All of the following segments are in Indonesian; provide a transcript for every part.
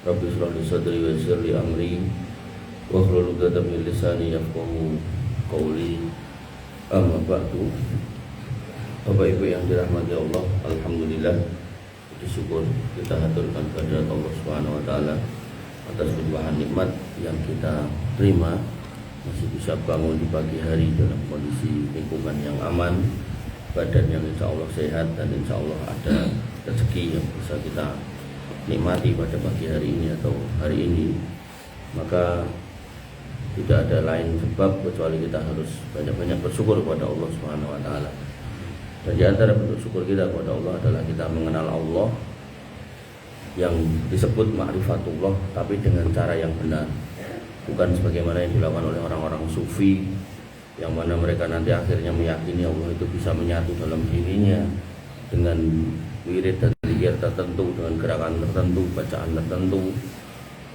Rabbi shrah li sadri wa yassir li amri wahlul 'uqdatam min lisani yafqahu qawli. Amma ba'du. Bapak Ibu yang dirahmati Allah, alhamdulillah, puji syukur kita haturkan kepada Allah Subhanahu wa taala atas limpahan nikmat yang kita terima, masih bisa bangun di pagi hari dalam kondisi lingkungan yang aman, badan yang insya Allah sehat, dan insya Allah ada rezeki yang bisa kita nikmati pada pagi hari ini atau hari ini. Maka tidak ada lain sebab kecuali kita harus banyak-banyak bersyukur kepada Allah Subhanahu wa taala. Dan di antara bentuk syukur kita kepada Allah adalah kita mengenal Allah yang disebut ma'rifatullah, tapi dengan cara yang benar, bukan sebagaimana yang dilakukan oleh orang-orang sufi, yang mana mereka nanti akhirnya meyakini Allah itu bisa menyatu dalam dirinya dengan wirid dan zikir tertentu, dengan gerakan tertentu, bacaan tertentu,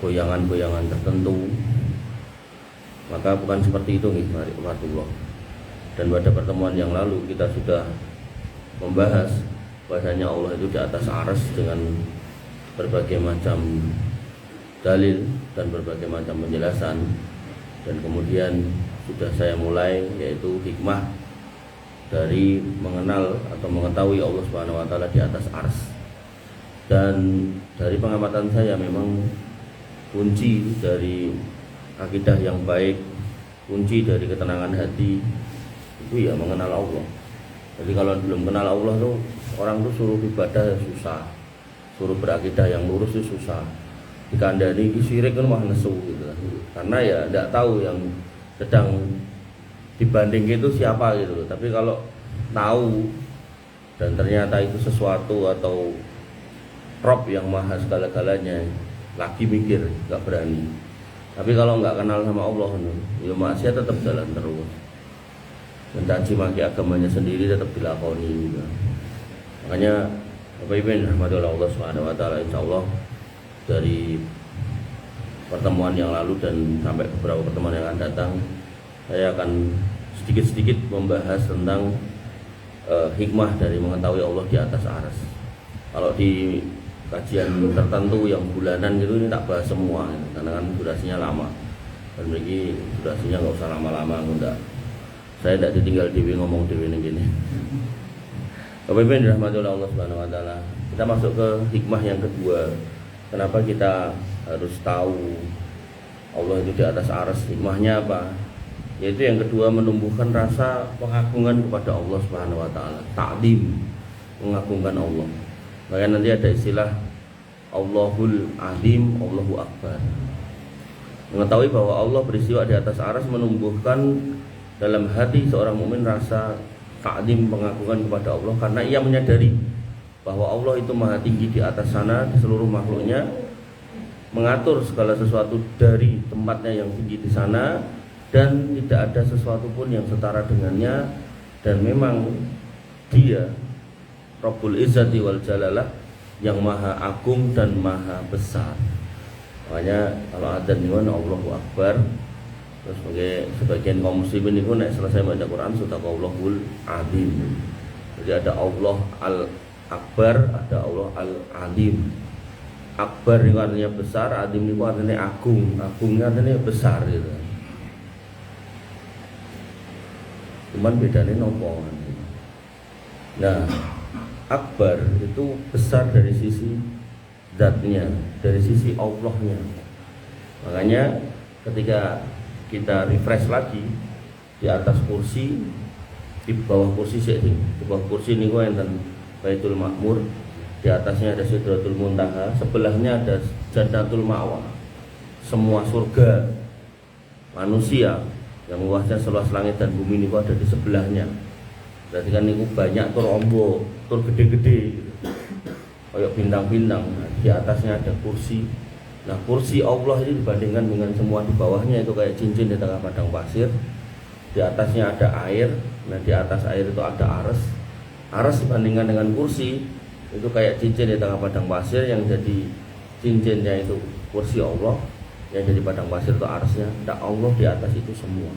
goyangan-goyangan tertentu. Maka bukan seperti itu nih ma'rifatullah. Dan pada pertemuan yang lalu kita sudah membahas bahasanya Allah itu di atas arsy dengan berbagai macam dalil dan berbagai macam penjelasan. Dan kemudian sudah saya mulai, yaitu hikmah dari mengenal atau mengetahui Allah Subhanahu wa taala di atas arsy. Dan dari pengamatan saya memang kunci dari akidah yang baik, kunci dari ketenangan hati itu ya mengenal Allah. Jadi kalau belum kenal Allah tuh orang tuh suruh ibadah susah, suruh berakidah yang lurus itu susah. Dikandani syirik kan mah nesu gitu. Karena ya tidak tahu yang sedang dibanding itu siapa gitu. Tapi kalau tahu dan ternyata itu sesuatu atau Rob yang maha segala-galanya, lagi mikir, nggak berani. Tapi kalau nggak kenal sama Allah, ya maksiat tetap jalan terus. Mencaci maki agamanya sendiri tetap dilakoni gitu. Makanya Bapak Ibu yang dirahmati oleh Allah Subhanahu wa taala, insyaallah dari pertemuan yang lalu dan sampai beberapa pertemuan yang akan datang, saya akan sedikit-sedikit membahas tentang hikmah dari mengetahui Allah di atas arsy. Kalau di kajian tertentu yang bulanan gitu ini tak bahas semua gitu, karena kan durasinya lama. Dan begini durasinya nggak usah lama-lama, enggak. Saya tidak ditinggal dewi ngomong dewi gini. Bapak Ibu yang dirahmati oleh Allah Subhanahu wa taala, kita masuk ke hikmah yang kedua. Kenapa kita harus tahu Allah itu di atas arsy? Hikmahnya apa? Yaitu yang kedua, menumbuhkan rasa pengagungan kepada Allah Subhanahu wa taala, ta'zim, mengagungkan Allah. Maka nanti ada istilah Allahul Azim, Allahu Akbar. Mengetahui bahwa Allah beristiwa di atas arsy menumbuhkan dalam hati seorang mukmin rasa ta'zim, pengagungan kepada Allah, karena ia menyadari bahwa Allah itu maha tinggi di atas sana, di seluruh makhluknya, mengatur segala sesuatu dari tempatnya yang tinggi di sana, dan tidak ada sesuatu pun yang setara dengannya. Dan memang Dia Rabbul Izzati wal Jalalah yang maha agung dan maha besar. Makanya kalau ada di mana Allahu Akbar, terus sebagian kaum muslimin itu nek selesai baca Quran sudah Allahul Azim. Jadi ada Allah Al-Akbar, ada Allah Al-Azim. Akbar itu artinya besar, Azim itu artinya agung. Agungnya artinya besar gitu. Cuman bedanya nopo. Nah, Akbar itu besar dari sisi zatnya, dari sisi Allahnya. Makanya ketika kita refresh lagi di atas kursi, di bawah kursi di bawah kursi ini yang Baitul Ma'mur, di atasnya ada Sidratul Muntaha, sebelahnya ada Jannatul Ma'wa. Semua surga manusia yang luasnya seluas langit dan bumi ini ada di sebelahnya. Berarti kan itu banyak tur ombo, tur gede-gede gitu. Kayak bintang-bintang. Nah, di atasnya ada kursi. Nah, kursi Allah ini dibandingkan dengan semua di bawahnya itu kayak cincin di tengah padang pasir. Di atasnya ada air. Nah, di atas air itu ada arsy. Arsy dibandingkan dengan kursi itu kayak cincin di tengah padang pasir, yang jadi cincinnya itu kursi Allah, yang jadi padang pasir itu arsy-nya. Nah, Allah di atas itu semua.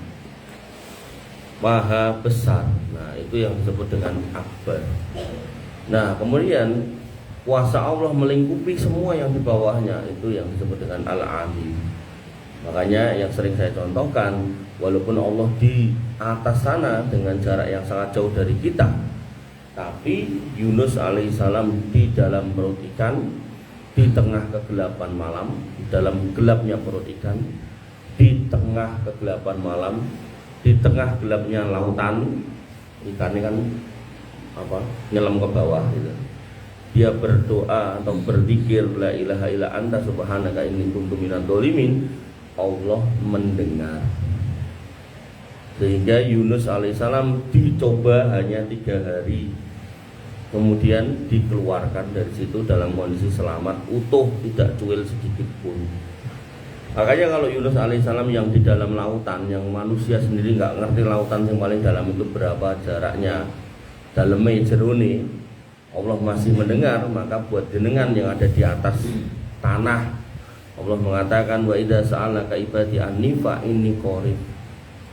Maha besar. Nah, itu yang disebut dengan akbar. Nah, kemudian Kuasa Allah melingkupi semua yang di bawahnya, itu yang disebut dengan Al-Alim. Makanya yang sering saya contohkan, walaupun Allah di atas sana dengan jarak yang sangat jauh dari kita, tapi Yunus alaihissalam di dalam perut ikan, di tengah kegelapan malam, di dalam gelapnya perut ikan, di tengah kegelapan malam, di tengah gelapnya lautan, ikannya kan nyelam ke bawah gitu. Dia berdoa atau berzikir la ilaha illa anta subhanaka inni kuntu minadz dzalimin, Allah mendengar. Sehingga Yunus alaihissalam dicoba hanya 3 hari, kemudian dikeluarkan dari situ dalam kondisi selamat, utuh, tidak cuil sedikit pun. Makanya kalau Yunus alaihissalam yang di dalam lautan, yang manusia sendiri nggak ngerti lautan yang paling dalam itu berapa jaraknya, dalamnya jerone, Allah masih mendengar. Maka buat jenengan yang ada di atas tanah, Allah mengatakan wa idza sa'alaka ibadi anni fa inni qarib.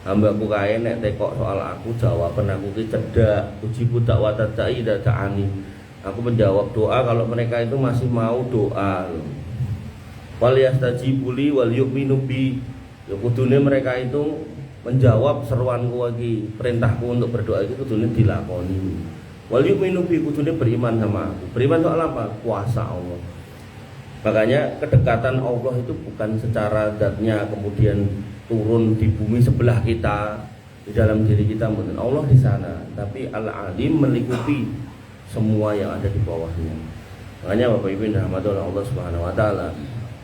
Hambaku kae nek tekok soal aku, jawaban aku ki cedhak, ujibu da'watad da'i idza da'ani. Aku menjawab doa kalau mereka itu masih mau doa. Wal yastajibu li wal yu'minu bi. Ya kudune mereka itu menjawab seruanku lagi, perintahku untuk berdoa itu kudune dilakoni. Wal yu'minu bi, kudune beriman sama aku. Beriman soal apa? Kuasa Allah. Makanya kedekatan Allah itu bukan secara zatnya kemudian turun di bumi sebelah kita, di dalam diri kita, mungkin Allah di sana, tapi Al-Alim melingkupi semua yang ada di bawahnya. Makanya Bapak Ibu yang dirahmati oleh Allah Subhanahu wa taala,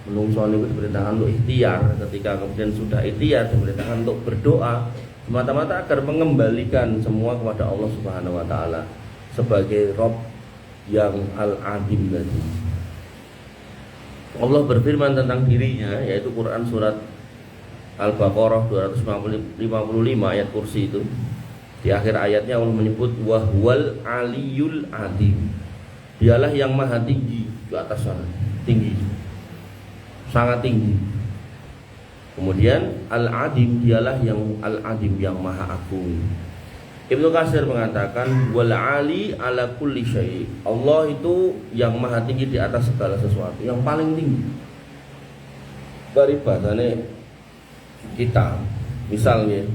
menungso niku diperintahkan untuk ikhtiar, ketika kemudian sudah ikhtiar diperintahkan untuk berdoa semata-mata agar mengembalikan semua kepada Allah Subhanahu wa taala sebagai Rabb yang Al-Alim tadi. Allah berfirman tentang dirinya, yaitu Quran surat Al-Baqarah 255 ayat kursi itu. Di akhir ayatnya Allah menyebut wahwal aliyul adim. Dialah yang maha tinggi, di atas sana, tinggi, sangat tinggi. Kemudian Al-Adim, dialah yang Al-Adim, yang maha agung. Ibnu Katsir mengatakan wal ali ala kulli syai'. Allah itu yang maha tinggi di atas segala sesuatu, yang paling tinggi. Dari bahasane kita misalnya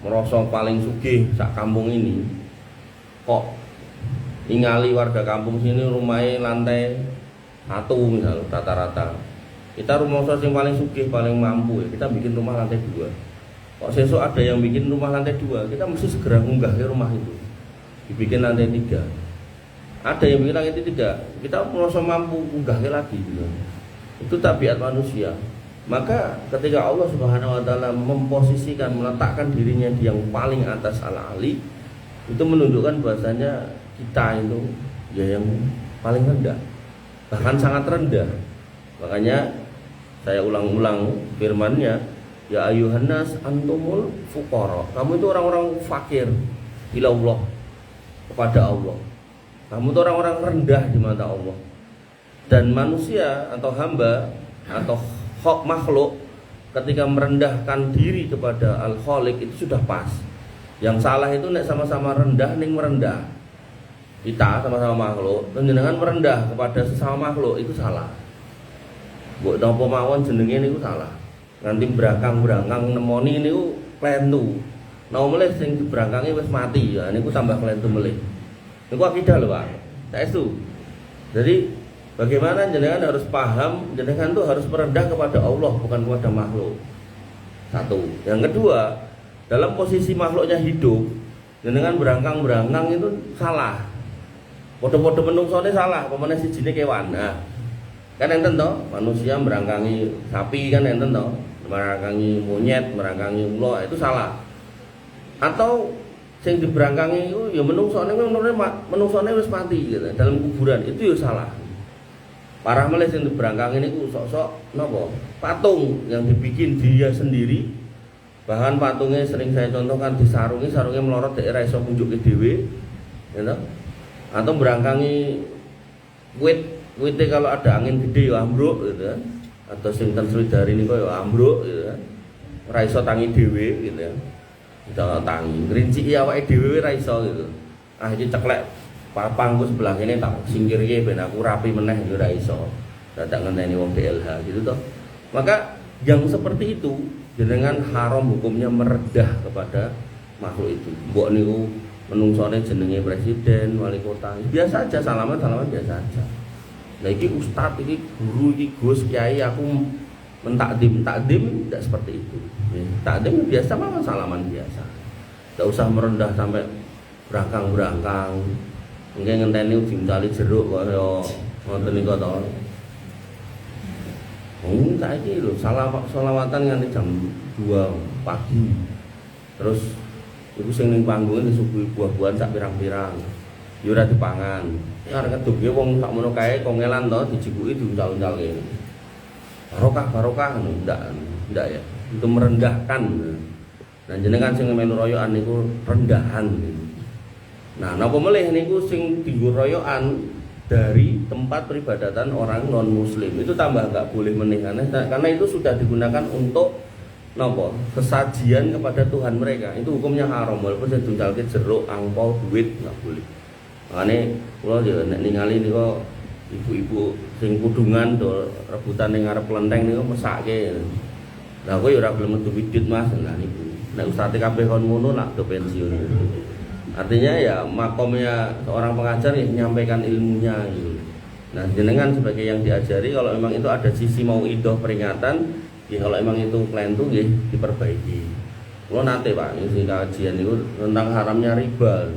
merasa paling sugih sak kampung ini, kok ningali warga kampung sini rumahnya lantai 1 misal rata-rata, kita rumah yang paling sugih, paling mampu, kita bikin rumah lantai 2. Kok sesuk ada yang bikin rumah lantai 2, kita mesti segera ngunggah ke rumah itu, dibikin lantai 3. Ada yang bikin lantai 3, kita merasa mampu ngunggah lagi gitu. Itu tabiat manusia. Maka ketika Allah Subhanahu wa taala memposisikan, meletakkan dirinya di yang paling atas Al-Ali, itu menunjukkan bahasanya kita itu ya yang paling rendah, bahkan sangat rendah. Makanya saya ulang-ulang firman-Nya, ya ayuhan nas antumul fuqara. Kamu itu orang-orang fakir ila Allah, kepada Allah. Kamu itu orang-orang rendah di mata Allah. Dan manusia atau hamba atau makhluk ketika merendahkan diri kepada Al-Khaliq itu sudah pas. Yang salah itu nek sama-sama rendah ning merendah. Kita sama-sama makhluk, jenengan merendah kepada sesama makhluk itu salah. Mbok napa mawon jenenge niku salah. Nanti berangkang-berangkang nemoni niku klentu. Nah mulai sing diberangkangi wis mati ya niku tambah klentu melih. Niku akidah lho, Pak. Saestu. Jadi bagaimana jenengan harus paham, jenengan tuh harus merendah kepada Allah, bukan kepada makhluk. Satu. Yang kedua, dalam posisi makhluknya hidup, jenengan berangkang-berangkang itu salah. Podo-podo menungsone salah, pemene sijine kewan. Nah, kan enten to, manusia merangkangi sapi kan enten to, merangkangi monyet, merangkangi ula, itu salah. Atau sing diberangkangi itu ya menungsone wis mati gitu, dalam kuburan, itu ya salah. Parah meleh sing diberangkangi niku sok-sok napa? Patung yang dibikin dia sendiri. Bahkan patungnya sering saya contohkan disarungi, sarungnya melorot daerah iso munjuke dhewe, ya toh? Atau berangkangi wite kalau ada angin gede ya ambruk gitu kan. Atau sing ten Sridari niku ya ambruk gitu kan. Ora iso tangi dhewe gitu ya. Kita tangi, ngrinciki awake dhewe ora iso gitu. Ah iki ceklek Papangku sebelah kene tak singkirke ben aku rapi meneh yo ora iso. Dadak ngenteni wong DLH gitu toh. Maka yang seperti itu jenengan haram hukumnya meredah kepada makhluk itu. Mbok niku menungsone jenenge presiden, wali kota. Biasa aja salaman biasa aja. Nah iki ustaz, iki guru, iki gus, kiai aku mentakdim tidak seperti itu. Takdim biasa mah salaman biasa. Tidak usah merendah sampai berangkang. Mungkin ngenteni diuncali jeruk kaya ngoten niku to. Saiki lho selawatan nganti jam 2 pagi. Terus iku sing ning panggung disuguhi buah-buahan sak pirang-pirang. Ya ora dipangan. Arep ngeduke wong sakmono kae kongelan to dijibuki diuncal-uncalke. Barokah ndak ya. Itu merendahkan. Nah jenengan sing melu royokan niku rendahan. Nah, napa melih niku sing dienggo royokan dari tempat peribadatan orang non muslim. Itu tambah enggak boleh meneh karena itu sudah digunakan untuk napa? Kesajian kepada Tuhan mereka. Itu hukumnya haram walaupun saya duntalke jeruk, angpau, duit enggak boleh. Makane kula yo nek ningali niku ibu-ibu sing kudungan do rebutan ning ngarep klenteng niku mesake. Lah kowe yo ora gelem metu widit Mas. Lah niku. Nek usate kabeh kon ngono nak do pensiun. Artinya ya makomnya seorang pengajar ya menyampaikan ilmunya gitu. Nah jenengan sebagai yang diajari kalau memang itu ada sisi mau idoh peringatan, ya kalau memang itu klentu ya diperbaiki. Kalau nanti Pak, ini kajian itu tentang haramnya riba.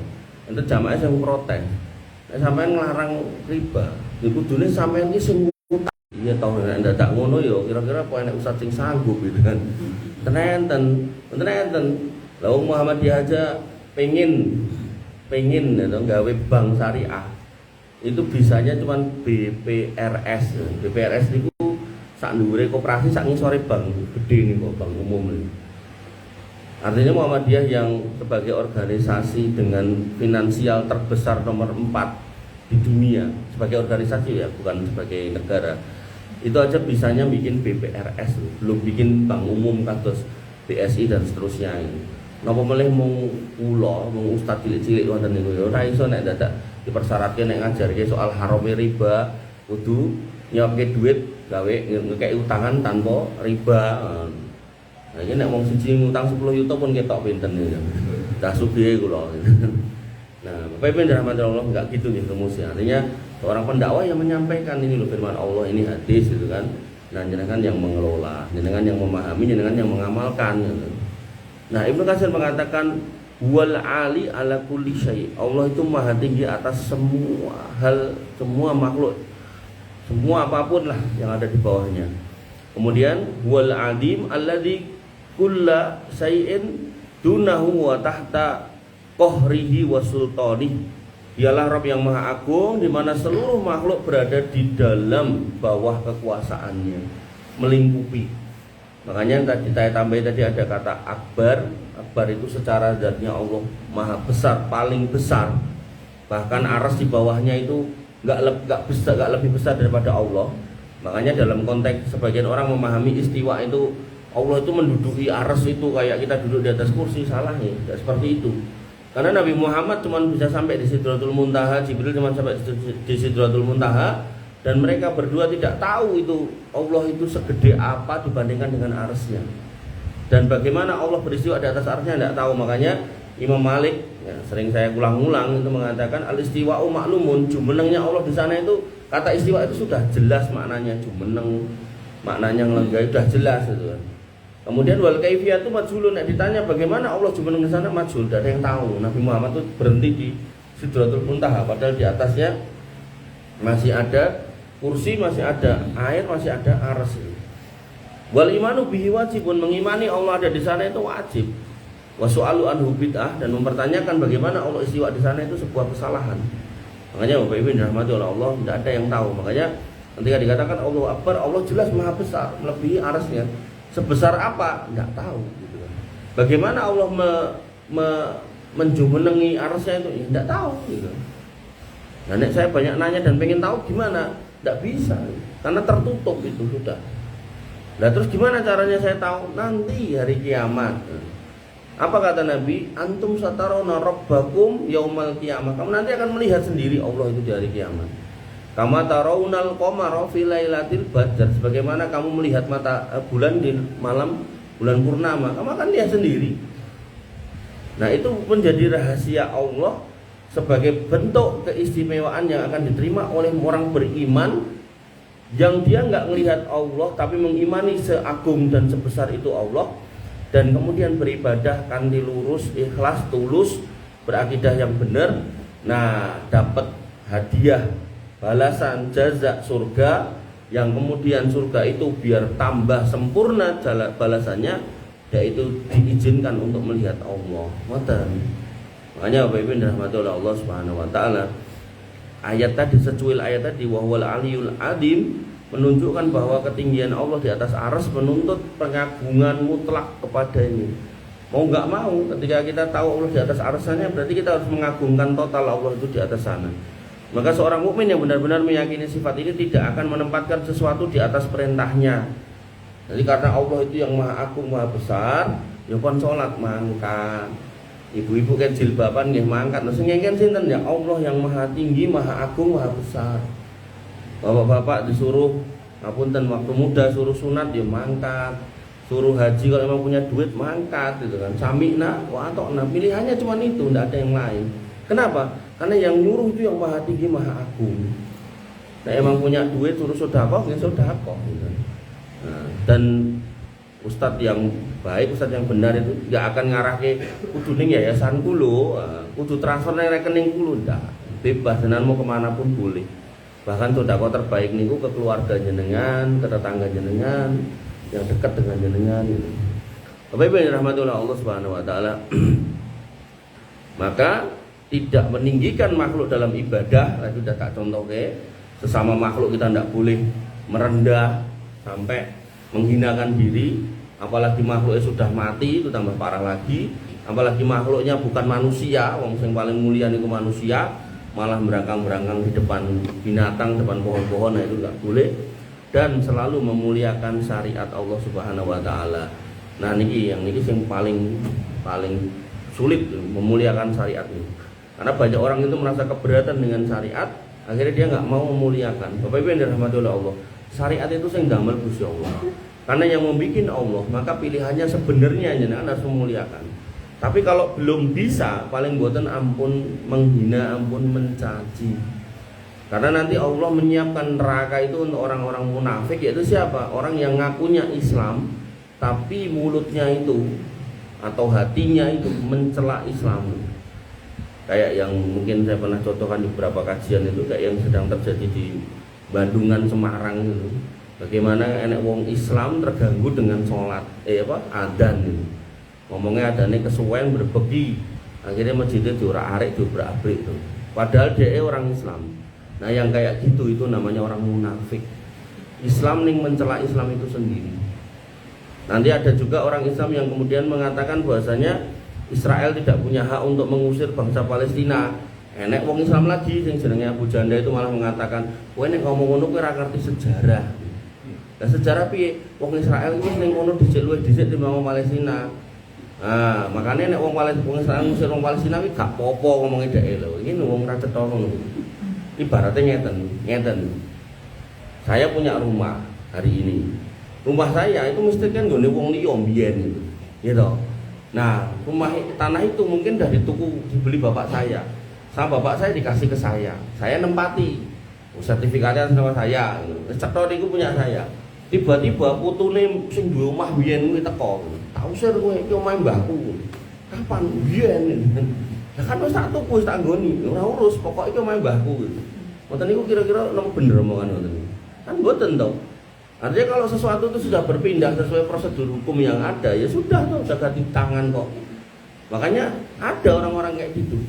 Itu jamaah yang protes. Sampai ngelarang riba. Itu dunia sampai ini semua. Iya tahu nek tak ngono ya kira-kira apa enek ustaz sing sanggup gitu kan. Tenenten. Lah Muhammadiyah aja pengen atau gawe bank syariah itu bisanya cuman BPRS itu sak dhuwure koperasi sak ngisore bank gede nih kok bank umum nih. Artinya Muhammadiyah yang sebagai organisasi dengan finansial terbesar nomor 4 di dunia sebagai organisasi ya bukan sebagai negara itu aja bisanya bikin BPRS belum bikin bank umum kados BSI dan seterusnya ini. Napa melih mung kula, mung ustaz cilik-cilik wonten niku ya ora iso nek dadak dipersyaratke nek ngajarke soal harame riba, kudu nyopke duit gawe ngekeki utangan tanpa riba. Nah iki nek wong siji ngutang 10 juta pun ketok pinten ya. Dah sugih kula. Nah, Bapak Ibu dirahmati Allah enggak gitu nih rumusnya. Artinya seorang pendakwah yang menyampaikan ini loh firman Allah, ini hadis gitu kan. Nah, jenengan yang mengelola, jenengan yang memahami, jenengan yang mengamalkan gitu. Nah, Ibnu Katsir mengatakan wal ali ala kulli syai. Allah itu maha tinggi atas semua hal, semua makhluk. Semua apapun lah yang ada di bawahnya. Kemudian wal adim alladzi kulla syai'in dunahu wa tahta qahrihi wa sultani. Dialah Rabb yang maha agung di mana seluruh makhluk berada di dalam bawah kekuasaannya, melingkupi. Makanya tadi saya tambahin tadi ada kata akbar. Akbar itu secara zatnya Allah maha besar, paling besar. Bahkan aras di bawahnya itu enggak lebih besar daripada Allah. Makanya dalam konteks sebagian orang memahami istiwa itu Allah itu menduduki aras itu kayak kita duduk di atas kursi, salah ya, tidak seperti itu. Karena Nabi Muhammad cuma bisa sampai di Sidratul Muntaha, Jibril cuma sampai di Sidratul Muntaha, dan mereka berdua tidak tahu itu Allah itu segede apa dibandingkan dengan arsnya. Dan bagaimana Allah beristiwa di atas arsnya tidak tahu. Makanya Imam Malik ya, sering saya ulang-ulang itu mengatakan al-istiwa'u maklumun, jumenengnya Allah di sana itu kata istiwa itu sudah jelas maknanya, jumeneng maknanya ngelenggai sudah jelas itu kan. Kemudian wal kaifiyatu majhulun, ditanya bagaimana Allah jumeneng di sana majhul, tidak ada yang tahu. Nabi Muhammad itu berhenti di Sidratul Muntaha padahal di atasnya masih ada kursi, masih ada air, masih ada arsy. Wal imanu bihi wajibun, mengimani Allah ada di sana itu wajib. Wa su'alu anhu bid'ah, dan mempertanyakan bagaimana Allah istiwa di sana itu sebuah kesalahan. Makanya Bapak Ibu dirahmati oleh Allah, tidak ada yang tahu. Makanya ketika dikatakan Allah Akbar, Allah jelas maha besar, melebihi arsnya. Sebesar apa? Tidak tahu gitu kan. Bagaimana Allah menjumenengi arsnya itu? Ya, tidak tahu gitu. Nah, saya banyak nanya dan pengen tahu gimana? Tidak bisa, karena tertutup itu sudah. Nah terus gimana caranya saya tahu? Nanti hari kiamat. Apa kata Nabi? Antum satarawna rabbakum yaumal qiyamah. Kamu nanti akan melihat sendiri Allah itu di hari kiamat. Kama tarawnal qamara fi lailatil badr. Sebagaimana kamu melihat bulan di malam bulan purnama, kamu akan lihat sendiri. Nah, itu menjadi rahasia Allah sebagai bentuk keistimewaan yang akan diterima oleh orang beriman yang dia nggak melihat Allah tapi mengimani seagung dan sebesar itu Allah, dan kemudian beribadah kanthi lurus, ikhlas, tulus, berakidah yang benar. Nah, dapat hadiah, balasan, jaza surga, yang kemudian surga itu biar tambah sempurna balasannya, yaitu diizinkan untuk melihat Allah. Makanya Bapak Ibu dirahmati oleh Allah Subhanahu wa taala, ayat tadi, secuil ayat tadi, wa huwal aliyul adim, menunjukkan bahwa ketinggian Allah di atas arsy menuntut pengagungan mutlak kepada ini. Mau nggak mau, ketika kita tahu Allah di atas arsy-Nya, berarti kita harus mengagungkan total Allah itu di atas sana. Maka seorang mukmin yang benar-benar meyakini sifat ini tidak akan menempatkan sesuatu di atas perintahnya. Jadi karena Allah itu yang maha agung, maha besar, ya kon salat mangkat. Ibu-ibu kan jilbaban nggih mangkat. Nah sing ngengken sinten ya? Allah yang maha tinggi, maha agung, maha besar. Bapak-bapak disuruh ngapunten waktu muda suruh sunat ya mangkat. Suruh haji kalau memang punya duit mangkat gitu kan. Sami'na wa ata'na. Pilihannya cuma itu, enggak ada yang lain. Kenapa? Karena yang nyuruh itu yang maha tinggi, maha agung. Nah emang punya duit suruh sedekah, ya sedekah gitu. Nah, dan ustadz yang baik, ustadz yang benar itu nggak akan ngarah ke kudu ning yayasan kulo, kudu transfer ning rekening kulo, ndak. Bebas, dan mau kemanapun boleh. Bahkan sedekah terbaik niku ke keluarga jenengan, ke tetangga jenengan, yang dekat dengan jenengan gitu. Bapak Ibu yang dirahmati Allah Subhanahu wa taala. Maka tidak meninggikan makhluk dalam ibadah, tadi sudah tak contoh ke sesama makhluk kita tidak boleh merendah sampai menghinakan diri, apalagi makhluknya sudah mati itu tambah parah lagi, apalagi makhluknya bukan manusia, wong yang paling mulia itu manusia, malah berangkang-berangkang di depan binatang, depan pohon-pohon, nah itu tidak boleh. Dan selalu memuliakan syariat Allah Subhanahu wa taala. Nah niki yang paling sulit memuliakan syariat ini. Karena banyak orang itu merasa keberatan dengan syariat, akhirnya dia nggak mau memuliakan. Bapak Ibu yang dirahmati oleh Allah, syariat itu sing damel Gusti Allah. Karena yang membikin Allah, maka pilihannya sebenarnya jenengan harus memuliakan. Tapi kalau belum bisa, paling boten ampun menghina, ampun mencaci. Karena nanti Allah menyiapkan neraka itu untuk orang-orang munafik, yaitu siapa? Orang yang ngakunya Islam, tapi mulutnya itu atau hatinya itu mencela Islam. Kayak yang mungkin saya pernah contohkan di beberapa kajian itu, kayak yang sedang terjadi di Bandungan, Semarang itu. Bagaimana enek wong Islam terganggu dengan sholat, adzan gitu. Ngomongnya adane kesuwen berbegi, akhirnya masjidnya diurak-arik, diobrak-abrik itu. Padahal dia orang Islam. Nah yang kayak gitu itu namanya orang munafik. Islam ning mencela Islam itu sendiri. Nanti ada juga orang Islam yang kemudian mengatakan bahwasanya Israel tidak punya hak untuk mengusir bangsa Palestina. Enek wong Islam lagi yang jenenge Abu Janda itu malah mengatakan, "Kowe nek ngomong ngono kowe ora ngerti sejarah." Lah sejarah piye? Wong Israel iki ning ngono dhisik luwih dhisik timbang wong Palestina. Ah, makanya nek wong Israel ngusir wong Palestina kuwi gak apa-apa ngomongnya dhek lho. Iki wong ra cetha ngono. Ibaratnya ngeten. Saya punya rumah hari ini. Rumah saya itu mesti kan nggone wong liya mbiyen gitu. Gitu. Nah, rumah tanah itu mungkin dari tuku dibeli bapak saya. Sama bapak saya dikasih ke saya. Saya nempati. Sertifikatnya sama saya. Cetok niku punya saya. Tiba-tiba putune sing duwe omah biyen kuwi teko. Tak usir kowe iki omahe mbahku. Kapan biyen? Lah kan wis tak tuku, wis tak nggoni. Ora urus, pokoke iki omahe mbahku. Ngoten niku kira-kira nomor bener omongan ngoten. Kan mboten to. Artinya kalau sesuatu itu sudah berpindah sesuai prosedur hukum yang ada, ya sudah tuh, udah ganti tangan kok. Makanya ada orang-orang kayak gitu.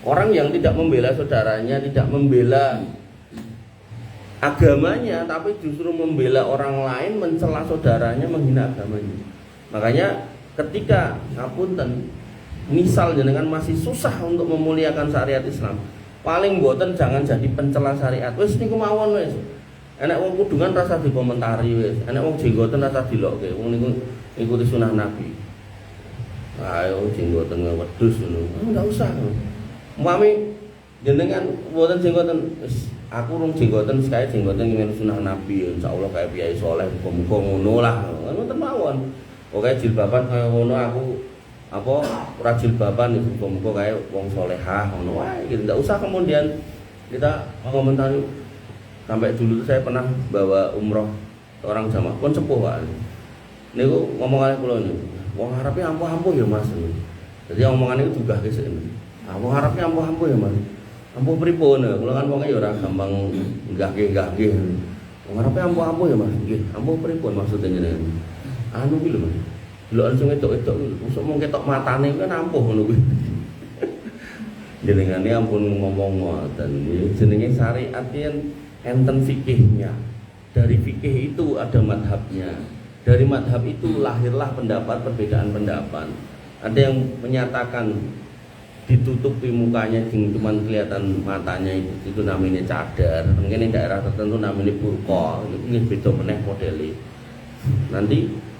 Orang yang tidak membela saudaranya, tidak membela agamanya, tapi justru membela orang lain, mencela saudaranya, menghina agamanya. Makanya ketika ngapunten, misal jenengan masih susah untuk memuliakan syariat Islam, paling boten jangan jadi pencela syariat. Wis niku mawon wis. Enek wong kudungan rasa dikomentari wis, enek wong jenggoten rasa dilokke. Wong niku ikuti sunah Nabi. Ayo jenggoten wedhus ngono. Enggak usah. Umpami jenengan mboten jenggoten aku rung jenggoten sekali jenggoten ngene sunah Nabi insyaallah kaya piyai saleh muga-muga ngono lah. Ngoten mawon. Pokoke jilbaban kaya ngono aku apa ora jilbaban muga-muga kaya wong salehah ngono wae. Enggak usah kemudian kita mengomentari. Sampai dulu saya pernah bawa umroh orang jamaah pun sepuh wae. Niku ngomong kali kula niku. Wong arepe ampuh-ampuh ya Mas. Jadi omongan itu juga gesek. Wong arepe ampuh-ampuh ya Mas. Ampuh pripun? Kula kan wonge ya ora gampang nggahke-nggahke. Wong arepe ampuh-ampuh ya Mas. Nggih, ampuh pripun maksudnya jenengan? Anu ki lho Mas. Delokan sing wedok-wedok ki mosok mung ketok matane kan ampuh ngono kuwi. Jenengane ampun ngomong ngoten. Jenenge syariat yen enten fikihnya. Dari fikih itu ada madhabnya. Dari madhab itu lahirlah pendapat, perbedaan pendapat. Ada yang menyatakan ditutupi mukanya cuma kelihatan matanya itu namanya cadar. Mungkin di daerah tertentu namanya burqa. Ini beda meneh modelnya. Nanti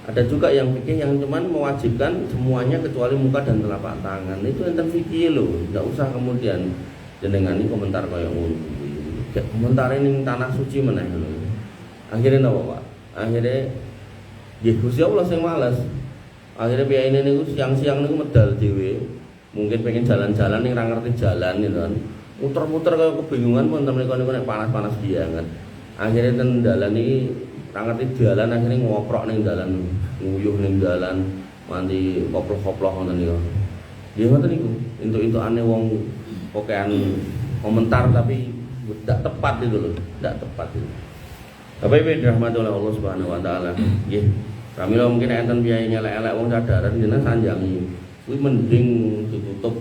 ada juga yang fikih yang cuman mewajibkan semuanya kecuali muka dan telapak tangan. Itu enten fikih loh. Enggak usah kemudian jenengan ini komentar kayak ngono. Komentar ini tanah suci meneh lho. Akhirnya napa Pak? Akhirnya nggih Gusti Allah sing males. Akhirnya piyai ini niku siang-siang niku medal dhewe. Mungkin pengen jalan-jalan ning ra ngerti jalan gitu kan. Muter-muter kaya kebingungan pun temen niku nek panas-panas banget. Akhirnya ten dalan iki ra ngerti jalan akhirnya ngoprok ning dalan, nguyuh ning dalan, nganti koplok-koplok ngoten niku. Nggih ngoten niku. Entuk-entukane wong pokean komentar tapi tidak tepat itu loh, tidak tepat itu. Bapak Ibu dirahmati oleh Allah Subhanahu wa taala. Nggih. Kami lho mungkin enten piyai elek-elek wong sadaran jenengan sanjangi. Kuwi mending ditutup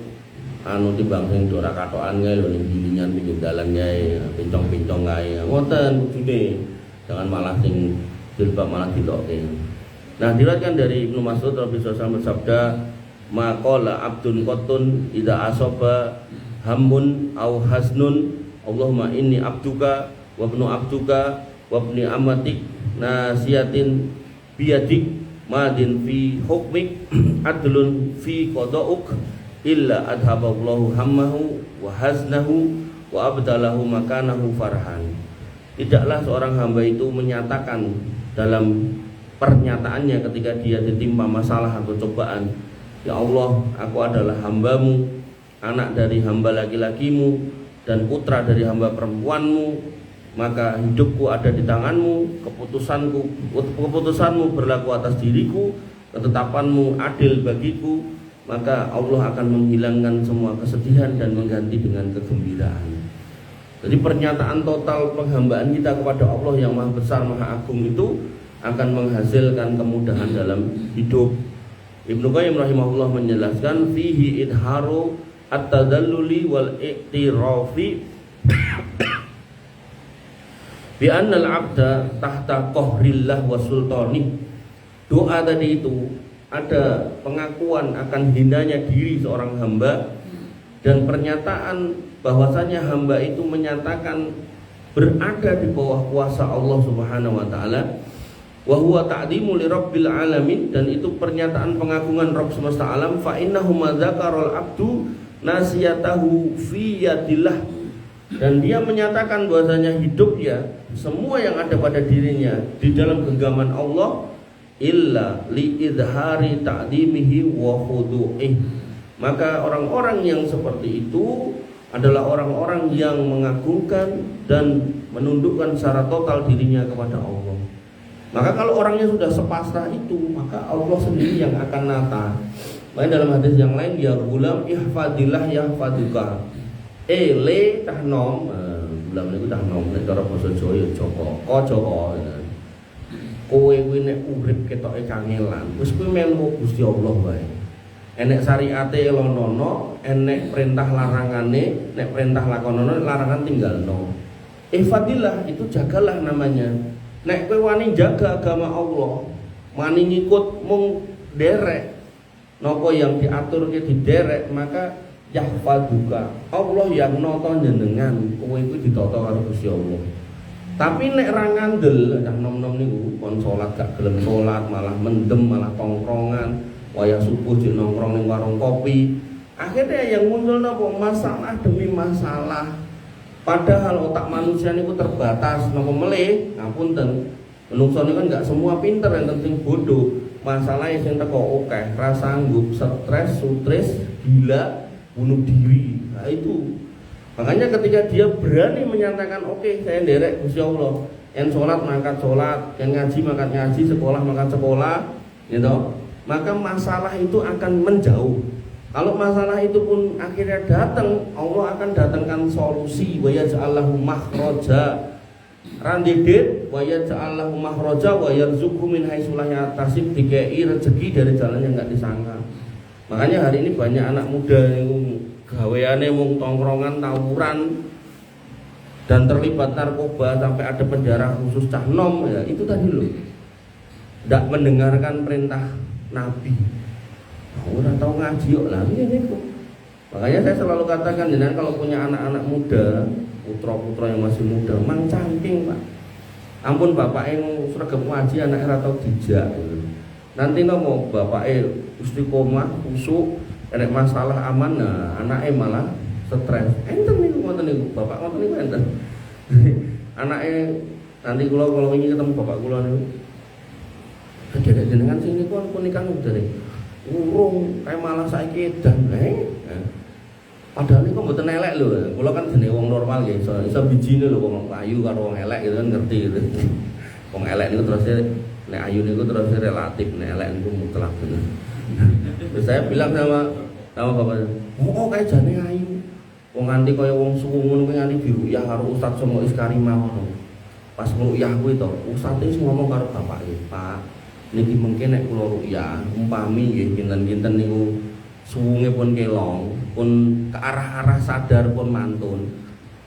anu timbang sing ora katokan kae lho ning gilingan pinggir dalan kae, pincong-pincong kae. Ngoten kudune. Jangan malah sing jilbab malah dilokke. Nah, diriwayatkan dari Ibnu Mas'ud radhiyallahu anhu bersabda, "Maqala abdun qattun idza asaba hammun aw hasnun, Allahumma inni abduka wa ibnu abduka wa ibni amatik nasiyatin biyadik madin fi hukmik adlun fi qada'uk illa adhaballahu hammahu wa haznahu wa abdalahu makanahu farhan." Tidaklah seorang hamba itu menyatakan dalam pernyataannya ketika dia ditimpa masalah atau cobaan, "Ya Allah, aku adalah hambamu, anak dari hamba laki-lakimu dan putra dari hamba perempuanmu, maka hidupku ada di tanganmu, keputusanmu berlaku atas diriku, ketetapanmu adil bagiku, maka Allah akan menghilangkan semua kesedihan dan mengganti dengan kegembiraan." Jadi pernyataan total penghambaan kita kepada Allah yang Maha Besar, Maha Agung itu akan menghasilkan kemudahan dalam hidup. Ibnu Qayyim rahimahullah menjelaskan fihi idharu at-tadalluli wal iqtirafi bi anna al-'abda tahta qahrillah wa sultanih. Doa tadi itu ada pengakuan akan hinanya diri seorang hamba dan pernyataan bahwasanya hamba itu menyatakan berada di bawah kuasa Allah Subhanahu wa taala, wa huwa ta'dimu li rabbil alamin, dan itu pernyataan pengagungan Rabb semesta alam. Fa innahu madzakarul abdu nasiyatahu fi yadillah, dan dia menyatakan bahwasanya hidup ya semua yang ada pada dirinya di dalam genggaman Allah, illa li idhari ta'dimihi wa khudu'ih. Maka orang-orang yang seperti itu adalah orang-orang yang mengagungkan dan menundukkan secara total dirinya kepada Allah. Maka kalau orangnya sudah sepasrah itu, maka Allah sendiri yang akan nata. Makanya dalam hadis yang lain, ya gulam ihfadillah yahfaduka. Le tahnom, gulam niku tahnom nek cara basa Jawa Joko, Joko. Kowe kuwi nek urip ketoke kangelan, wis kuwi melu Gusti Allah wae. Enek syariate lonono, enek perintah larangane, nek perintah lakonono, larangan tinggalno. Ihfadillah itu jagalah namanya. Nek kowe wani jaga agama Allah, wani ngikut mung derek napa yang diatur ke diderek, maka yahfaduka. Allah yang nata jenengan, kowe iku ditata karo Gusti Allah. Tapi nek ra ngandel, cah nom-nom niku kon salat gak gelem salat, malah mendem, malah tongkrongan, wayah subuh jek nongkrong ning warung kopi. Akhirnya yang muncul napa masalah demi masalah. Padahal otak manusia niku terbatas napa melih, ngapunten. Menungso niku kan enggak semua pinter, yang penting bodoh. Masalahnya sing teko akeh, rasa sanggup, stres, gila, bunuh diri. Nah itu. Makanya ketika dia berani menyatakan oke, saya nderek Gusti Allah, yang sholat mangkat sholat, yang ngaji mangkat ngaji, sekolah mangkat sekolah, gitu. Maka masalah itu akan menjauh. Kalau masalah itu pun akhirnya datang, Allah akan datangkan solusi. Wa yaj'allahu makhraja. Randidit wa yaj'allahu makhraja wa yarzuqhu min haitsu la yahtasib, dikei rezeki dari jalan yang enggak disangka. Makanya hari ini banyak anak muda yang gaweane mung tongkrongan, tawuran, dan terlibat narkoba sampai ada penjara khusus cah nom, ya itu tadi loh. Tidak mendengarkan perintah Nabi. Orang tahu ngaji kok lah niku. Makanya saya selalu katakan, jangan kalau punya anak-anak muda, putra-putra yang masih muda, mang cangking Pak. Ampun bapaknya sregep ngaji, anaknya ora tau dijak. Nanti nopo bapaknya istiqomah, usuk, ada masalah aman, nah anaknya malah stres. Enten niku ngoten niku, bapak ngoten niku enten. Anaknya nanti kalau ingin ketemu bapak kula niku. Kadek jenengan sing niku pun nikah udah urung kayak malah saiki edan padahal niku mboten elek lho. Kula kan jenenge wong normal ya, iso bijine lho wong ayu karo wong elek gitu kan ngerti gitu. Wong elek niku terus nek ayu niku terus relatif, nek elek niku mutlak bener. Terus saya bilang sama bapak, oh kayak jane ayu. Wong nganti kaya wong suwu ngono kuwi nganti diruyah karo Ustaz Songo Iskarima ngono. Pas ngruyah kuwi to, Ustaz wis ngomong karo bapake, Pak, niki mungkin nek kula ruyah umpami nggih kinten-kinten niku suwunge pun kelong, pun ke arah-arah sadar pun mantun.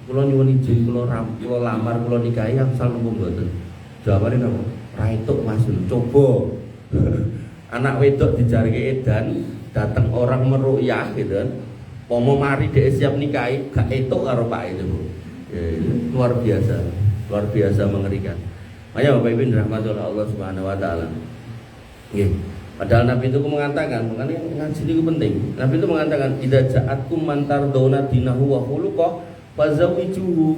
Kula nyuwun izin kula lamar, kula nikahi asal napa mboten. Jawabane napa? Ra entuk Mas, coba. Anak wedok dijarke edan, datang orang meruyah gitu kan. Pomo mari dhek siap nikahi, gak entuk karo Pak itu. Luar biasa mengerikan. Makanya Bapak Ibu dirahmati oleh Allah Subhanahu wa taala. Nggih. Padahal Nabi itu mengatakan, makanya ngaji itu penting. Nabi itu mengatakan, idza ja'atkum man tardawna dinahu wa khuluquhu fazawijuhu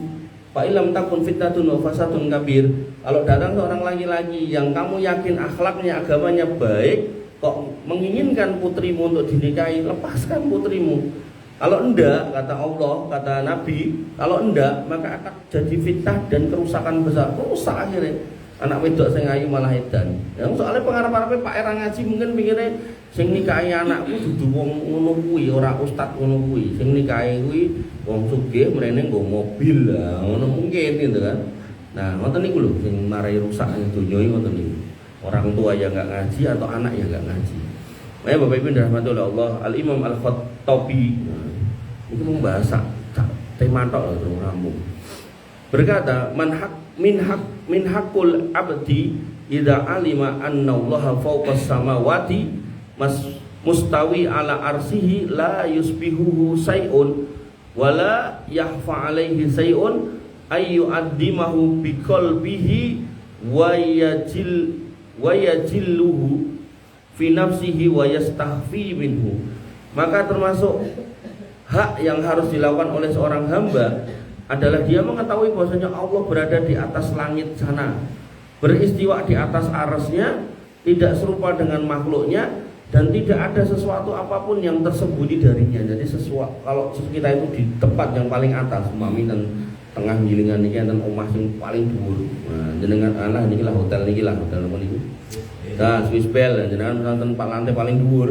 fa illam takun fitnatun wa fasadun kabir. Kalau datang seorang laki-laki yang kamu yakin akhlaknya, agamanya baik, kok menginginkan putrimu untuk dinikahi, lepaskan putrimu. Kalau enggak, kata Allah, kata Nabi, kalau enggak maka akan jadi fitnah dan kerusakan besar. Rusak akhirnya. Anak wedok sing ayu malah edan. Ya soalnya pengarep-arepe Pak Era ngaji mungkin pikirnya sing nikahi anakku dudu wong ngono kuwi, ora ustaz ngono kuwi. Sing nikahi kuwi wong sugih mrene nggo mobil lah, ngono mungkin gitu kan. Nah, ngoten niku lho sing marai rusak donya iki ngoten niku. Orang tua yang enggak ngaji atau anak yang enggak ngaji. Makanya Bapak Ibu dirahmati oleh Allah, Al-Imam Al-Khattabi itu membahas tema tok lho rampung. Berkata, min hakul abdi idza alima anna Allah fawqas samawati mustawi ala arsihi la yusbihuhu sayun wala yahfa alaihi sayun ayu addimahu biqalbihi wa yajilluhu fi nafsihi wa yastahfi minhu. Maka termasuk hak yang harus dilakukan oleh seorang hamba adalah dia mengetahui bahwasanya Allah berada di atas langit sana, beristiwa di atas arasnya, tidak serupa dengan makhluknya, dan tidak ada sesuatu apapun yang tersembunyi darinya. Jadi sesuatu kalau kita itu di tempat yang paling atas, mami dan tengah gilingan niki dan omah yang paling dhuwur. Nah, jenengan alah niki lah hotel apa niku. Nah, Swiss Bell jenengan nonton tempat lantai paling dhuwur.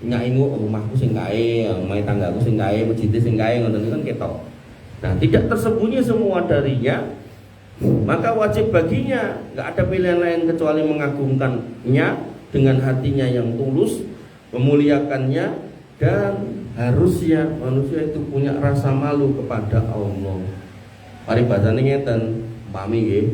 Nyai omahku sing kae, omahe tanggaku sing kae, masjid sing kae ngoten kan ketok. Nah, tidak tersembunyi semua darinya, maka wajib baginya, nggak ada pilihan lain kecuali mengagungkannya dengan hatinya yang tulus, memuliakannya, dan harusnya manusia itu punya rasa malu kepada Allah. Paribasane ngeten, pami nggih,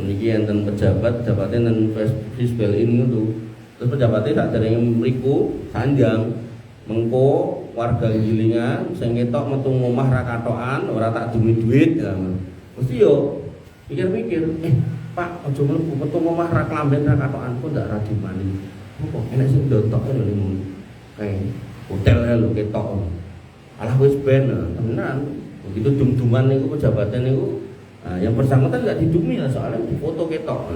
niki enten pejabatnya dan fisbel ini itu, terus pejabatnya tak dereng mriku sanjang mengko warga gilingan sing ketok metu ngomah ra katokan ora tak duit ya. Mesti yo pikir-pikir, Pak aja mlebu metu ngomah ra klamben ra katokan kok ndak ra dimani. Apa enak sing dotok lho kayak hotelnya lho ketok. Alah wis ben tenan. Begitu dum-duman niku pejabatan niku yang bersangkutan enggak didumi lah soalnya difoto ketok.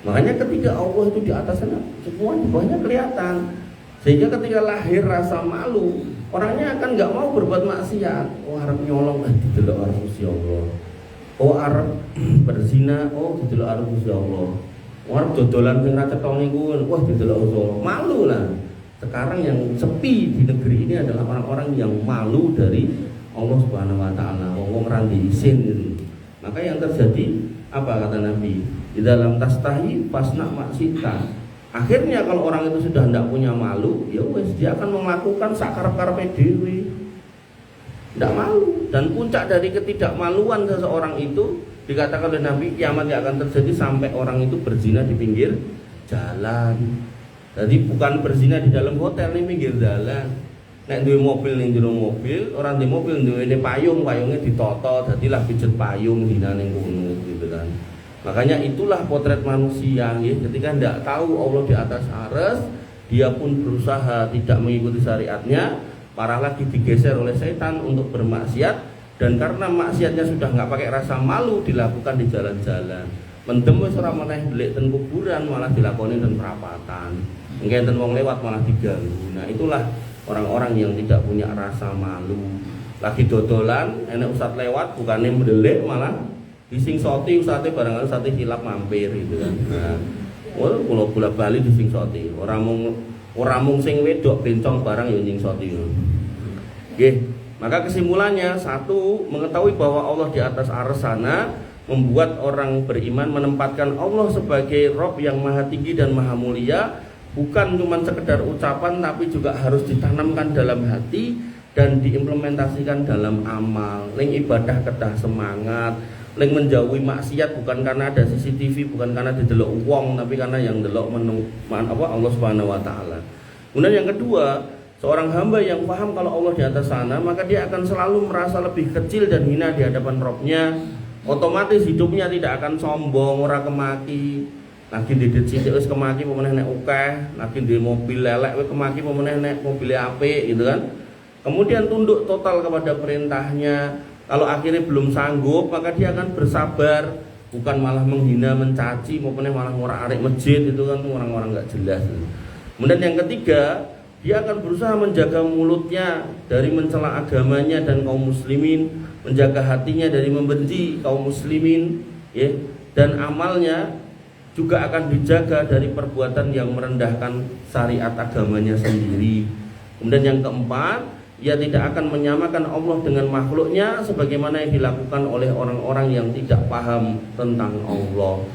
Makanya ketika Allah itu di atas sana semua di bawahnya kelihatan. Sehingga ketika lahir rasa malu, orangnya akan nggak mau berbuat maksiat. Oh harap nyolong, didelok arep Gusti Allah. Oh arep berzina, oh didelok arep Gusti Allah. Oh arep dodolan sing ra cetha niku, wah didelok Gusti Allah. Malu lah. Sekarang yang sepi di negeri ini adalah orang-orang yang malu dari Allah Subhanahu wa taala. Wong ra diisin gitu. Maka yang terjadi apa kata Nabi? Di dalam tastahi pasna maksita. Akhirnya kalau orang itu sudah tidak punya malu, ya wes dia akan melakukan sakarep-karepe dhewe. Tidak malu. Dan puncak dari ketidakmaluan seseorang itu dikatakan oleh Nabi, kiamat yang akan terjadi sampai orang itu berzina di pinggir jalan. Jadi bukan berzina di dalam hotel, di pinggir jalan. Nek duwe mobil ning jero mobil, orang di mobil duwe payung, payungnya ditoto, dadilah pijet payung dina ning kono gitu kan. Makanya itulah potret manusia ya. Ketika tidak tahu Allah di atas arsy, dia pun berusaha tidak mengikuti syariatnya, parah lagi digeser oleh setan untuk bermaksiat. Dan karena maksiatnya sudah nggak pakai rasa malu, dilakukan di jalan-jalan. Mendem wis ora meneh delik ten kuburan, malah dilakoni ten perapatan. Engke ten wong lewat malah diganggu. Nah itulah orang-orang yang tidak punya rasa malu. Lagi dodolan, enek ustad lewat bukannya mendelik malah dising soti usate barangkali sate hilap mampir gitu kan. Nah, kalau bola-bali dising soti. Orang mung sing wedok bencong barang ya nying soti. Nggih. Maka kesimpulannya satu, mengetahui bahwa Allah di atas arsy sana membuat orang beriman menempatkan Allah sebagai Rabb yang maha tinggi dan maha mulia, bukan cuma sekedar ucapan tapi juga harus ditanamkan dalam hati dan diimplementasikan dalam amal. Ling ibadah kedah semangat, ling menjauhi maksiat bukan karena ada CCTV, bukan karena didelok wong, tapi karena yang delok Allah Subhanahu wa taala. Kemudian yang kedua, seorang hamba yang paham kalau Allah di atas sana, maka dia akan selalu merasa lebih kecil dan hina di hadapan Rabb-nya. Otomatis hidupnya tidak akan sombong, ora kemaki. Lagi didit sithik wis kemaki pemeneh nek akeh, lagi di mobil lelek wis kemaki pemeneh nek mobil apik gitu kan. Kemudian tunduk total kepada perintahnya. Kalau akhirnya belum sanggup, maka dia akan bersabar, bukan malah menghina, mencaci, maupun malah ngorak-arik masjid itu kan orang-orang nggak jelas. Kemudian yang ketiga, dia akan berusaha menjaga mulutnya dari mencela agamanya dan kaum muslimin, menjaga hatinya dari membenci kaum muslimin, ya, dan amalnya juga akan dijaga dari perbuatan yang merendahkan syariat agamanya sendiri. Kemudian yang keempat, ia tidak akan menyamakan Allah dengan makhluknya sebagaimana yang dilakukan oleh orang-orang yang tidak paham tentang Allah.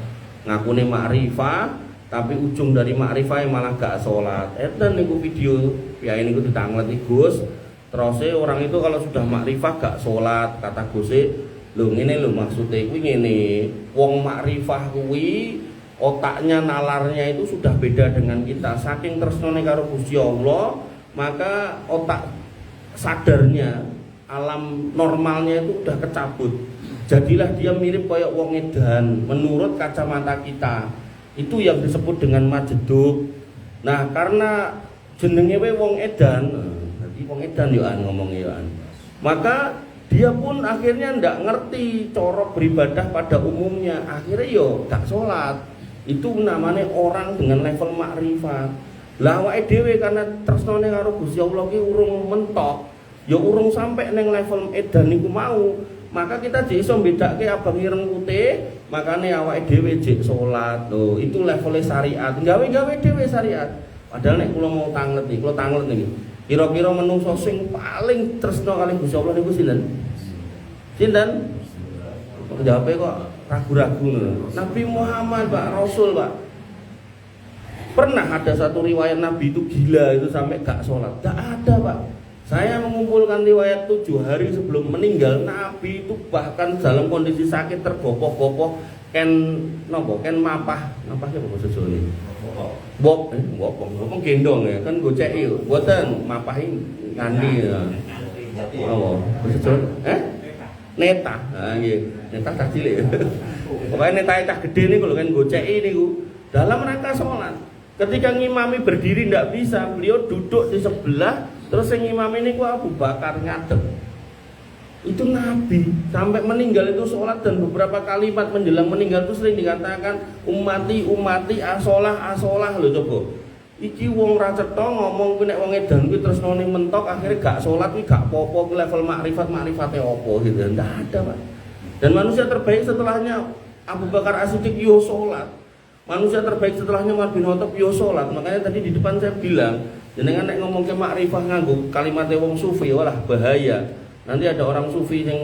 Ngakune makrifah, tapi ujung dari makrifah malah gak sholat. Dan niku video ya ini niku ditanglet Gus. Terusnya orang itu kalau sudah makrifah gak sholat, kata Gus, lho ngene lho maksudnya kuwi ngene. Wong makrifah kuwi otaknya nalarnya itu sudah beda dengan kita. Saking tresnane karo Gusti Allah, maka otak sadarnya, alam normalnya itu udah kecabut. Jadilah dia mirip kayak wong edan menurut kacamata kita. Itu yang disebut dengan majeduk. Nah, karena jenenge wong edan, jadi wong edan yo ngomongnya yo. Maka dia pun akhirnya ndak ngerti cara beribadah pada umumnya. Akhirnya yo gak sholat. Itu namanya orang dengan level makrifat. Lah awake dhewe karena tresnane karo Gusti Allah ki urung mentok, ya urung sampai neng level edan niku mau, maka kita jek iso mbedake abang ireng putih, makane awake dhewe jek salat. Lho, itu levelnya syariat. Gawe-gawe dhewe syariat. Padahal nek kula mau tanglet niki. Kira-kira menungso sing paling tresno kali Gusti Allah niku sinten? Sinten? Jawabe kok ragu-ragu lho. Nabi Muhammad, Pak, Rasul, Pak. Pernah ada satu riwayat Nabi itu gila itu sampai gak sholat? Gak ada, Pak. Saya mengumpulkan riwayat 7 hari sebelum meninggal. Nabi itu bahkan dalam kondisi sakit tergopoh-gopoh ken mapah siapa bahasa Jawa ini? Bopong gendong ya kan goceki mboten mapahi ngandi ya. Oh, bahasa Jawa. Neta. Nah nggih, neta tak cilik. Pokoke neta gede niku lho kan goceki niku dalam rangka sholat. Ketika ngimami berdiri tidak bisa, beliau duduk di sebelah, terus yang ngimami ini Abu Bakar ngadep. Itu Nabi sampai meninggal itu sholat, dan beberapa kalimat menjelang meninggal itu sering dikatakan umati umati asolah asolah. Loh coba, iki wong ra cetha ngomong kuwi nek wong edan kuwi terus noni mentok akhirnya gak sholat kuwi gak popo, level makrifate opo gitu. Ndak ada, Pak. Dan manusia terbaik setelahnya Abu Bakar As-Siddiq yo sholat. Manusia terbaik setelahnya Umar bin Khattab yo sholat. Makanya tadi di depan saya bilang, jenengan nek ngomong ke makrifah nganggo kalimatnya wong sufi, walah bahaya. Nanti ada orang sufi yang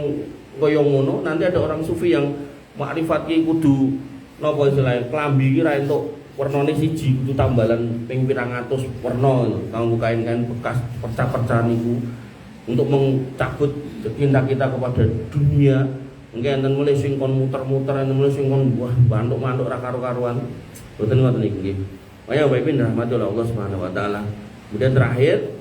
koyo ngono, nanti ada orang sufi yang makrifat ki kudu napa istilahnya klambi ki ra entuk wernane siji, kudu tambalan ping pirang atus werna kanggo kain-kain bekas perca-perca niku untuk mencabut cinta kita kepada dunia. Mungkin enten mulai sing kon muter-muter, enten mulai sing kon wah mantuk-mantuk ra karo-karuan. Boten ngoten niku nggih. Kaya bae rahmatul Allah Subhanahu wa taala. Kemudian terakhir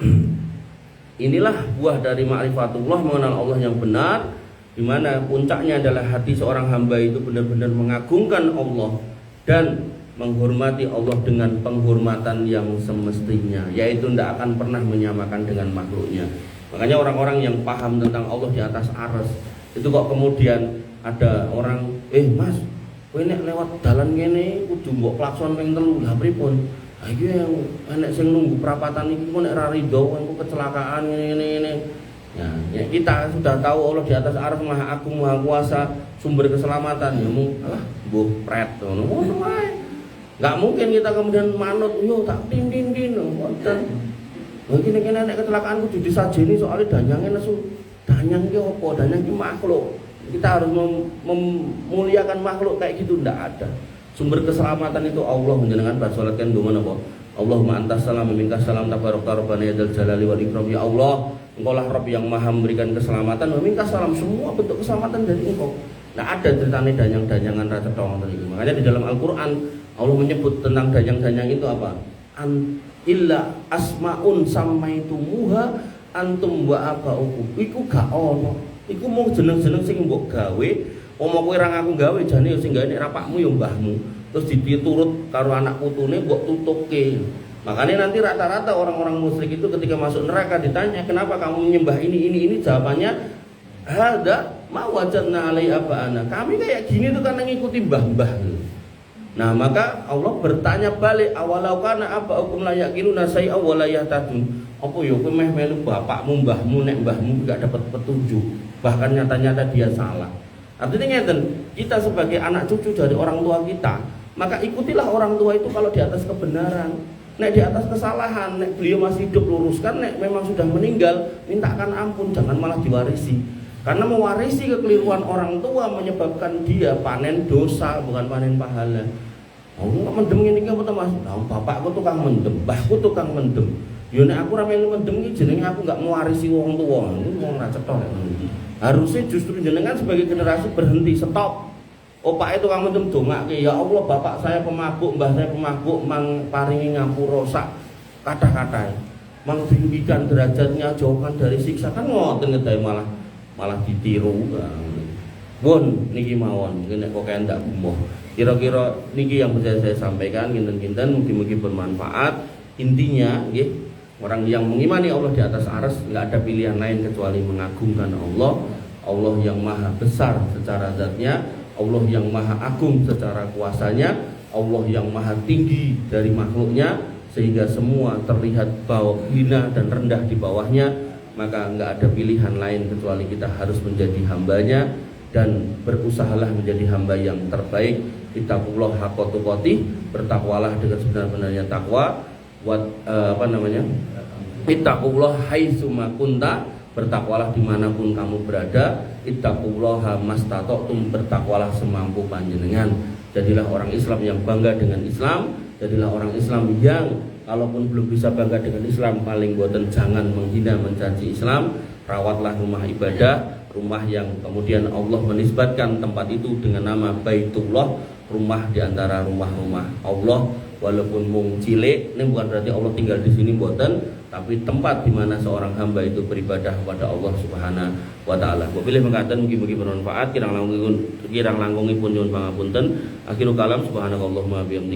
inilah buah dari ma'rifatullah, mengenal Allah yang benar, di mana puncaknya adalah hati seorang hamba itu benar-benar mengagungkan Allah dan menghormati Allah dengan penghormatan yang semestinya, yaitu tidak akan pernah menyamakan dengan makhluknya. Makanya orang-orang yang paham tentang Allah di atas arsy itu kok kemudian ada orang, mas, kowe nek lewat dalan ngene kudu mbok klakson ping 3, lha pripun? Ha iki yang enek sing nunggu perapatan iki kok nek ra rido engko kecelakaan ngene. Ya, kita sudah tahu Allah di atas arsy Maha Agung, Maha Kuasa, sumber keselamatan. Ya alah, mbuh pret ngono wae. Enggak mungkin kita kemudian manut, yo tak tin ngoten. Mungkin nek kecelakaan kudu disajeni soalnya danyangnya nesu. Danyang ki apa? Danyang ki makhluk. Kita harus memuliakan makhluk kayak gitu, ndak ada. Sumber keselamatan itu Allah. Menjenengan bersolatkan gimana apa? Allahumma antas salam minkas salam tabarakta rabbana ya dzal jalali wal ikram. Ya Allah, Engkau lah Rabb yang maha memberikan keselamatan. Wa minkas salam, semua bentuk keselamatan dari Engkau. Ndak ada ceritanya danyang-danyangan ra cetha ngoten iki. Makanya di dalam Al-Qur'an Allah menyebut tentang danyang-danyang itu apa? Illa asmaun samaitumuha antum wa abaukum. Iku gak ono. Iku mau jeneng-jeneng sing mbok gawe, omong kowe ra ngaku gawe jane sing gawe nek rapakmu ya mbahmu. Terus diturut karo anak putune mbok tutukke. Makanya nanti rata-rata orang-orang musyrik itu ketika masuk neraka ditanya, "Kenapa kamu menyembah ini?" Jawabannya, "Hada ma wajadna alai abaana." Kami kayak gini tuh karena ngikuti mbah-mbah. Nah, maka Allah bertanya balik, "Awalau kana abaukum la yaqiluna say'a wa la yahtadun." Apa ya kowe meh melu bapakmu, mbahmu, nek mbahmu gak dapat petunjuk, bahkan nyata-nyata dia salah. Artinya ngeten, kita sebagai anak cucu dari orang tua kita, maka ikutilah orang tua itu kalau di atas kebenaran. Nek di atas kesalahan, nek beliau masih hidup luruskan, nek memang sudah meninggal mintakan ampun, jangan malah diwarisi. Karena mewarisi kekeliruan orang tua menyebabkan dia panen dosa, bukan panen pahala. Oh, mendem ngene iki apa to Mas? Nah, bapakku tukang mendem, mbahku tukang mendem. Yo nek aku ra melu mendem iki jenenge aku enggak mewarisi wong tuwa. Niku wong ra cetha. Harusnya justru jenengan sebagai generasi berhenti, stop. Opake tukang mendem dongake, ya Allah bapak saya pemabuk, mbah saya pemabuk, mang paringi ngapura sak kathah-kathah. Mang tinggikan derajatnya, jauhkan dari siksa. Kan ngoten ngedae malah ditiru. Pun niki mawon, nek kok kaya ndak gumoh. Kira-kira niki yang bisa saya sampaikan, kinten-kinten mugi-mugi bermanfaat. Intinya nggih, orang yang mengimani Allah di atas arsy enggak ada pilihan lain kecuali mengagungkan Allah. Allah yang maha besar secara zatnya, Allah yang maha agung secara kuasanya, Allah yang maha tinggi dari makhluknya, sehingga semua terlihat bawah hina dan rendah di bawahnya. Maka enggak ada pilihan lain kecuali kita harus menjadi hambanya dan berusahalah menjadi hamba yang terbaik. Ittaqullah haqqa tuqatih, bertakwalah dengan sebenar-benarnya takwa. Ittaqullah haitsu ma kunta, bertakwalah dimanapun kamu berada. Ittaqullaha mastata'tum, bertakwalah semampu panjenengan. Jadilah orang Islam yang bangga dengan Islam. Jadilah orang Islam yang kalaupun belum bisa bangga dengan Islam, paling boten jangan menghina mencaci Islam. Rawatlah rumah ibadah, rumah yang kemudian Allah menisbatkan tempat itu dengan nama Baitullah, rumah di antara rumah-rumah Allah. Walaupun mung cilik, ini bukan berarti Allah tinggal di sini boten, tapi tempat di mana seorang hamba itu beribadah kepada Allah Subhanahu wa taala. Wabillahi mengatakan mugi-mugi bermanfaat, kirang langkungipun nyuwun pangapunten. Akhirul kalam subhanakallahumma bihamdika